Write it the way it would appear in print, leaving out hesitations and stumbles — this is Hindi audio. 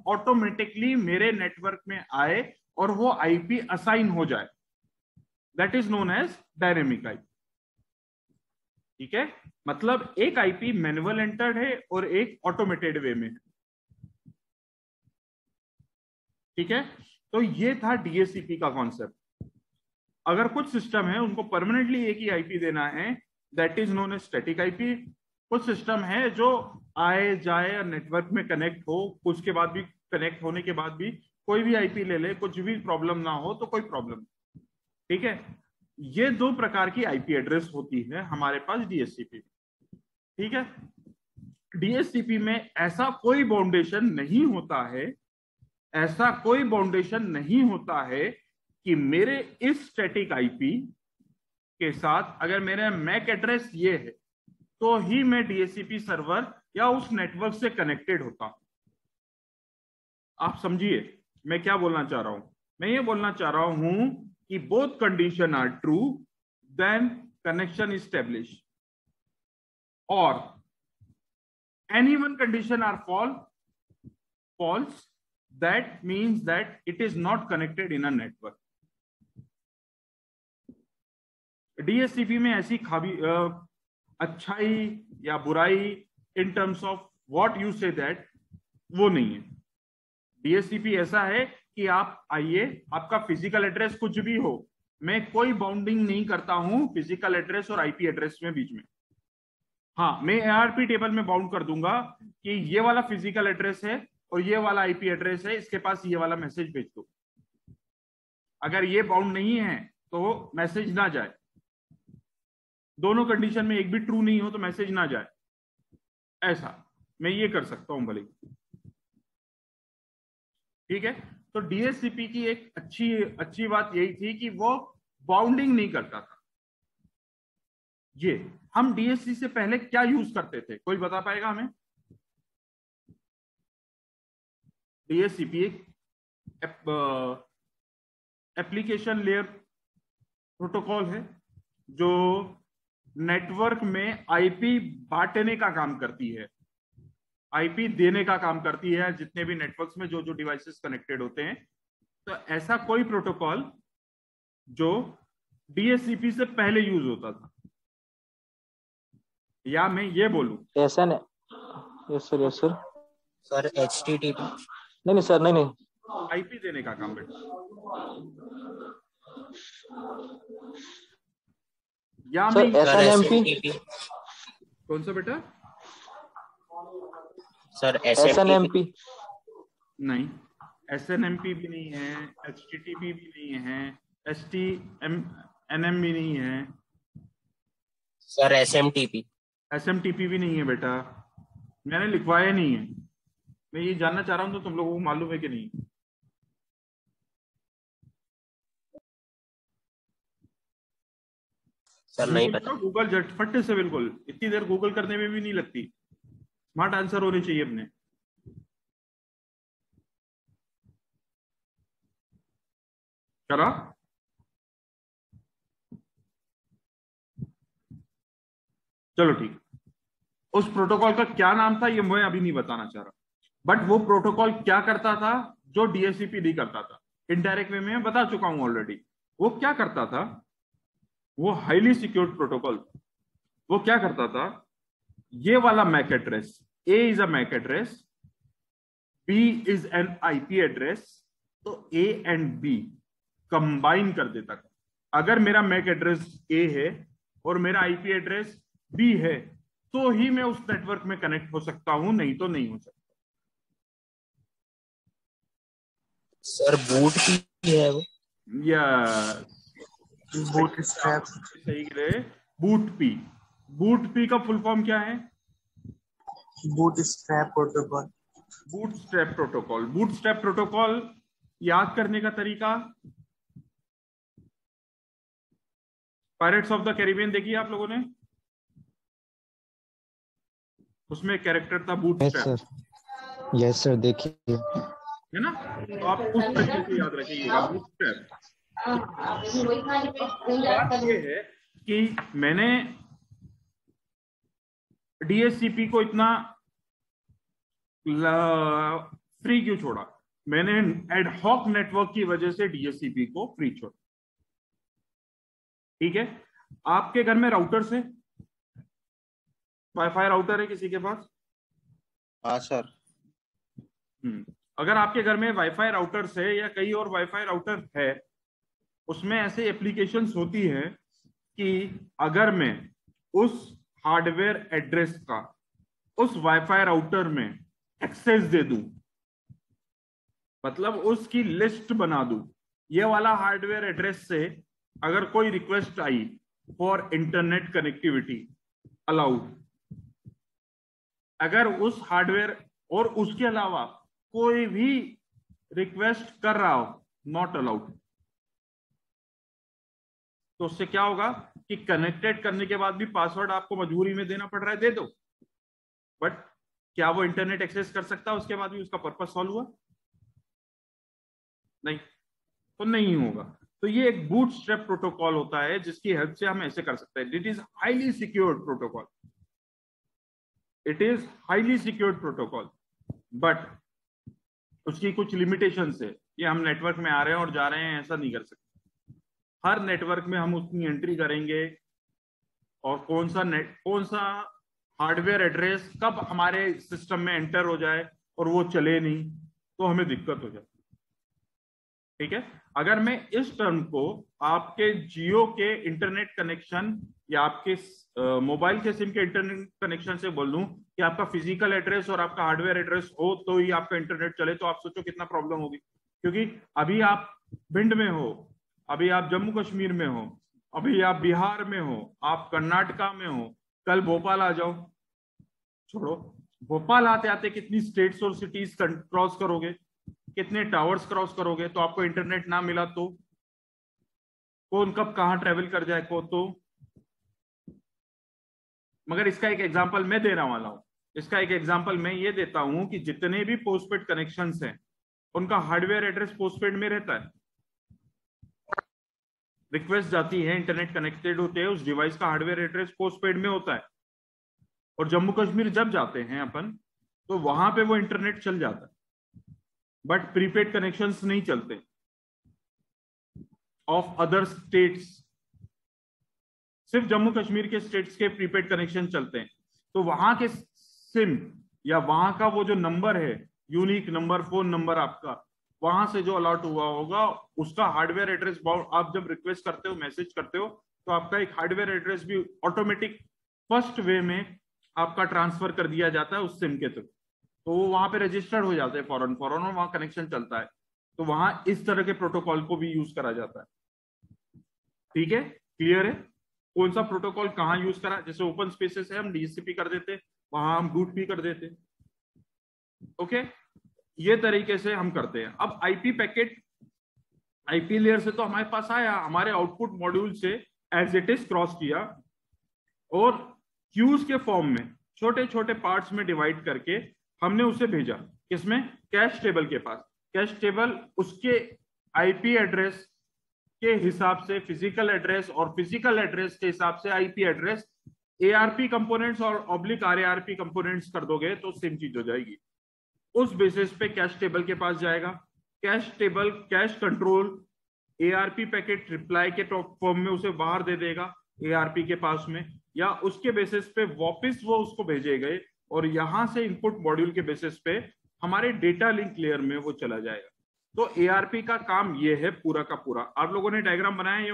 ऑटोमेटिकली मेरे नेटवर्क में आए और वो आईपी असाइन हो जाए, that is known as dynamic IP. ठीक है, मतलब एक आईपी मैनुअल एंटर्ड है और एक ऑटोमेटेड वे में है। ठीक है, तो ये था डीएचसीपी का कॉन्सेप्ट। अगर कुछ सिस्टम है उनको परमानेंटली एक ही आईपी देना है, that is known as static IP. कुछ सिस्टम है जो आए जाए और नेटवर्क में कनेक्ट हो, उसके बाद भी कनेक्ट होने के बाद भी कोई भी आईपी ले ले, कुछ भी प्रॉब्लम ना हो तो कोई प्रॉब्लम नहीं। ठीक है, ये दो प्रकार की आईपी एड्रेस होती है हमारे पास डीएचसीपी। ठीक है, डीएचसीपी में ऐसा कोई बाउंडेशन नहीं होता है, ऐसा कोई बाउंडेशन नहीं होता है कि मेरे इस स्टैटिक आईपी के साथ अगर मेरा मैक एड्रेस ये है तो ही मैं डीएचसीपी सर्वर या उस नेटवर्क से कनेक्टेड होता हूं। आप समझिए मैं क्या बोलना चाह रहा हूं। मैं ये बोलना चाह रहा हूं कि both condition are true, then connection establish, और any one condition are false, that means that it is not connected in a network. DHCP में ऐसी अच्छाई या बुराई in terms of what you say that वो नहीं है। डीएचसीपी ऐसा है कि आप आइए, आपका फिजिकल एड्रेस कुछ भी हो, मैं कोई बाउंडिंग नहीं करता हूं फिजिकल एड्रेस और आईपी एड्रेस में बीच में। हाँ, मैं एआरपी टेबल में बाउंड कर दूंगा कि ये वाला फिजिकल एड्रेस है और ये वाला आईपी एड्रेस है, इसके पास ये वाला मैसेज भेज दो। अगर ये बाउंड नहीं है तो मैसेज ना जाए, दोनों कंडीशन में एक भी ट्रू नहीं हो तो मैसेज ना जाए, ऐसा मैं ये कर सकता हूं भले। ठीक है, तो डीएचसीपी की एक अच्छी बात यही थी कि वो बाउंडिंग नहीं करता था। ये हम डीएचसी से पहले क्या यूज करते थे, कोई बता पाएगा हमें? डीएचसीपी एक एप्लीकेशन लेयर प्रोटोकॉल है जो नेटवर्क में आईपी बांटने का काम करती है, आईपी देने का काम करती है जितने भी नेटवर्क्स में जो जो डिवाइसेस कनेक्टेड होते हैं। तो ऐसा कोई प्रोटोकॉल जो डीएचसीपी से पहले यूज होता था, या मैं ये बोलूं ऐसा नहीं। Yes sir, yes sir. Sir HTTP? नहीं सर, नहीं। आईपी देने का काम बेटा, या सर मैं एसएनएमपी? कौन सा बेटा? Sir SNMP? नहीं, एसएनएमपी भी नहीं है, एचटीटीपी भी नहीं है, एसटीएमएनएम भी नहीं है। Sir SMTP? एसएमटीपी भी नहीं है बेटा, मैंने लिखवाया नहीं है। मैं ये जानना चाह रहा हूं तो तुम लोगों को मालूम है कि नहीं? सर नहीं पता। गूगल झटफट से, बिल्कुल इतनी देर गूगल करने में भी नहीं लगती, स्मार्ट आंसर होने चाहिए अपने। करा? चलो ठीक, उस प्रोटोकॉल का क्या नाम था ये मैं अभी नहीं बताना चाह रहा, बट वो प्रोटोकॉल क्या करता था जो डीएचसीपी नहीं करता था। इनडायरेक्ट वे में बता चुका हूं ऑलरेडी। वो क्या करता था, वो हाईली सिक्योर्ड प्रोटोकॉल। वो क्या करता था, ये वाला MAC address, A is a MAC address, B is an IP address, तो ए एंड बी कंबाइन कर देता था। अगर मेरा मैक एड्रेस ए है और मेरा आईपी एड्रेस बी है तो ही मैं उस नेटवर्क में कनेक्ट हो सकता हूं, नहीं तो नहीं हो सकता। सर बूट पी है वो? या बूटस्ट्रैप? सही रहे, बूट पी का फुल फॉर्म क्या है? Bootstrap protocol. बूटस्ट्रैप प्रोटोकॉल याद करने का तरीका, पायरेट्स ऑफ द कैरिबियन देखिए आप लोगों ने, उसमें कैरेक्टर था बूटस्ट्रैप। यस सर, देखिए है ना, तो आप उस तरीके से याद रखिएगा बूटस्ट्रैप। बात ये है कि मैंने डीएचसीपी को इतना फ्री क्यों छोड़ा? मैंने एडहॉक नेटवर्क की वजह से डीएससीपी को फ्री छोड़ा। ठीक है, आपके घर में राउटर्स है, वाईफाई राउटर है किसी के पास? हाँ सर। अगर आपके घर में वाईफाई राउटर्स है या कई और वाईफाई राउटर है, उसमें ऐसे एप्लीकेशंस होती है कि अगर मैं उस हार्डवेयर एड्रेस का उस वाईफाई राउटर में एक्सेस दे दूं, मतलब उसकी लिस्ट बना दूं, ये वाला हार्डवेयर एड्रेस से अगर कोई request I for internet connectivity allowed, अगर उस हार्डवेयर और उसके अलावा कोई भी रिक्वेस्ट कर रहा हो नॉट अलाउड, तो उससे क्या होगा कि कनेक्टेड करने के बाद भी पासवर्ड आपको मजबूरी में देना पड़ रहा है, दे दो, बट क्या वो इंटरनेट एक्सेस कर सकता है उसके बाद भी? उसका पर्पस सॉल्व हुआ? नहीं, तो नहीं होगा। तो ये एक बूटस्ट्रैप प्रोटोकॉल होता है जिसकी हेल्प से हम ऐसे कर सकते हैं। It is highly secured protocol, it is highly secured protocol, but उसकी कुछ लिमिटेशंस है। ये हम नेटवर्क में आ रहे हैं और जा रहे हैं, ऐसा नहीं कर सकते। हर नेटवर्क में हम उसकी एंट्री करेंगे और कौन सा हार्डवेयर एड्रेस कब हमारे सिस्टम में एंटर हो जाए और वो चले नहीं, तो हमें दिक्कत हो जाए। ठीक है, अगर मैं इस टर्म को आपके जियो के इंटरनेट कनेक्शन या आपके मोबाइल के सिम के इंटरनेट कनेक्शन से बोल दूं कि आपका फिजिकल एड्रेस और आपका हार्डवेयर एड्रेस हो तो ही आपका इंटरनेट चले, तो आप सोचो कितना प्रॉब्लम होगी। क्योंकि अभी आप भिंड में हो, अभी आप जम्मू कश्मीर में हो, अभी आप बिहार में हो, आप कर्नाटका में हो, कल भोपाल आ जाओ, छोड़ो भोपाल आते आते कितनी स्टेट्स और सिटीज क्रॉस करोगे, कितने टावर्स क्रॉस करोगे, तो आपको इंटरनेट ना मिला तो कौन कब कहां ट्रेवल कर जाए को तो। मगर इसका एक एग्जांपल मैं देने वाला हूं, इसका एक एग्जांपल मैं ये देता हूं कि जितने भी पोस्टपेड कनेक्शंस हैं उनका हार्डवेयर एड्रेस पोस्टपेड में रहता है। रिक्वेस्ट जाती है, इंटरनेट कनेक्टेड होते हैं, उस डिवाइस का हार्डवेयर एड्रेस पोस्टपेड में होता है। और जम्मू कश्मीर जब जाते हैं अपन, तो वहां पे वो इंटरनेट चल जाता है, बट प्रीपेड कनेक्शंस नहीं चलते ऑफ अदर स्टेट्स, सिर्फ जम्मू कश्मीर के स्टेट्स के प्रीपेड कनेक्शन चलते हैं। तो वहां के सिम या वहां का वो जो नंबर है, यूनिक नंबर, फोन नंबर आपका, वहां से जो अलॉट हुआ होगा उसका हार्डवेयर एड्रेस, आप जब रिक्वेस्ट करते हो, मैसेज करते हो, तो आपका एक हार्डवेयर एड्रेस भी ऑटोमेटिक फर्स्ट वे में आपका ट्रांसफर कर दिया जाता है उस सिम के थ्रू, तो वो वहां पे रजिस्टर्ड हो जाते हैं फौरन फौरन और वहां कनेक्शन चलता है। तो वहां इस तरह के प्रोटोकॉल को भी यूज करा जाता है। ठीक है, क्लियर है कौन सा प्रोटोकॉल कहाँ यूज करा? जैसे ओपन स्पेसेस है हम डीएचसीपी कर देते, वहां हम बूट भी कर देते। ओके, ये तरीके से हम करते हैं। अब आईपी पैकेट आईपी लेयर से तो हमारे पास आया, हमारे आउटपुट मॉड्यूल से एज इट इज क्रॉस किया और क्यूज के फॉर्म में छोटे छोटे पार्ट्स में डिवाइड करके हमने उसे भेजा किसमें? कैश टेबल के पास। कैश टेबल उसके आईपी एड्रेस के हिसाब से फिजिकल एड्रेस और फिजिकल एड्रेस के हिसाब से आईपी एड्रेस, एआरपी कंपोनेंट्स और ऑब्लिक आरएआरपी कंपोनेंट्स कर दोगे तो सेम चीज हो जाएगी। उस बेसिस पे कैश टेबल के पास जाएगा। Cash table cash control ARP packet reply के टॉप फॉर्म में उसे बाहर दे देगा एआरपी के पास में, या उसके बेसिस पे वापस वो उसको भेजे गए और यहां से इनपुट मॉड्यूल के बेसिस पे हमारे डेटा लिंक लेयर में वो चला जाएगा। तो एआरपी का काम ये है पूरा का पूरा। आप लोगों ने डायग्राम बनाया है?